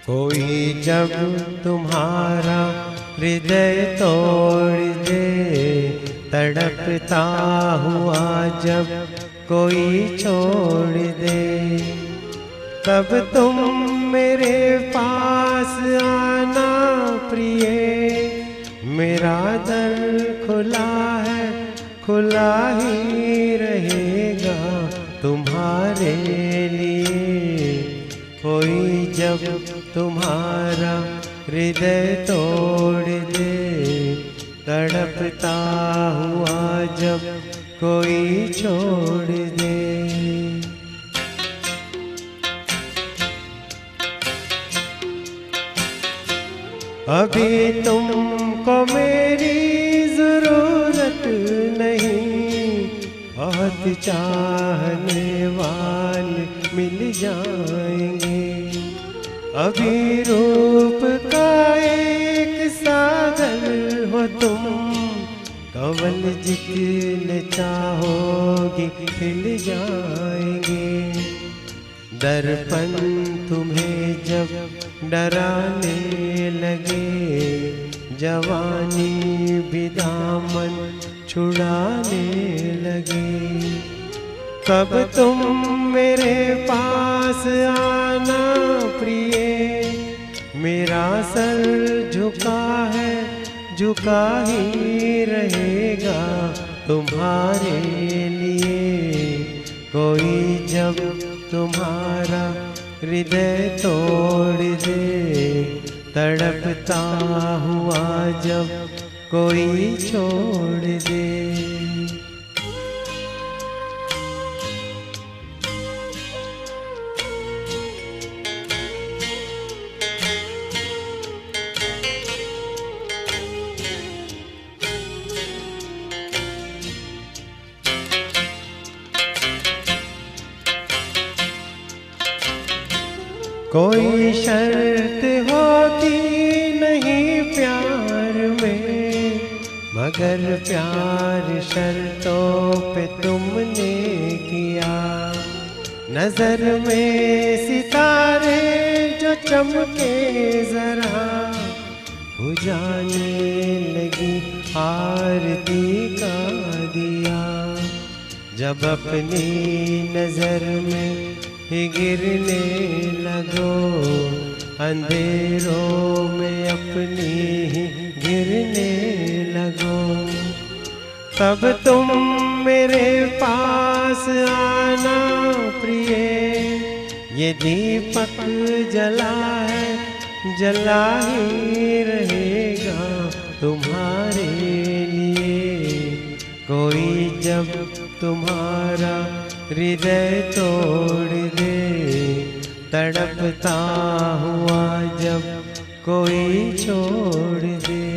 कोई जब तुम्हारा हृदय तोड़ दे, तड़पता हुआ जब कोई छोड़ दे, तब तुम मेरे पास आना प्रिय। मेरा दर खुला है, खुला ही रहेगा तुम्हारे लिए। कोई जब तुम्हारा हृदय तोड़ दे, तड़पता हुआ जब कोई छोड़ दे। अभी तुमको मेरी जरूरत नहीं, बहुत चाहने वाले मिल जाएंगे। अभी रूप का एक सागर हो तुम, कवल जितने चाहोगी खिल जाएंगे। दर्पण तुम्हें जब डराने लगे, जवानी भी दामन छुड़ाने लगे, तब तुम मेरे पास आना प्रिय। मेरा सर झुका है, झुका ही रहेगा तुम्हारे लिए। कोई जब तुम्हारा हृदय तोड़ दे, तड़पता हुआ जब कोई छोड़ दे। कोई शर्त होती नहीं प्यार में, मगर प्यार शर्तों पे तुमने किया। नजर में सितारे जो चमके जरा, बुझाने लगी आरती का दिया। जब अपनी नजर में ही गिरने लगो, अंधेरों में अपनी ही गिरने लगो, तब तुम मेरे पास आना प्रिय। ये दीपक जला है, जला ही रहेगा तुम्हारे लिए। कोई जब तुम्हारा हृदय तोड़ दे, तड़पता हुआ जब कोई छोड़ दे।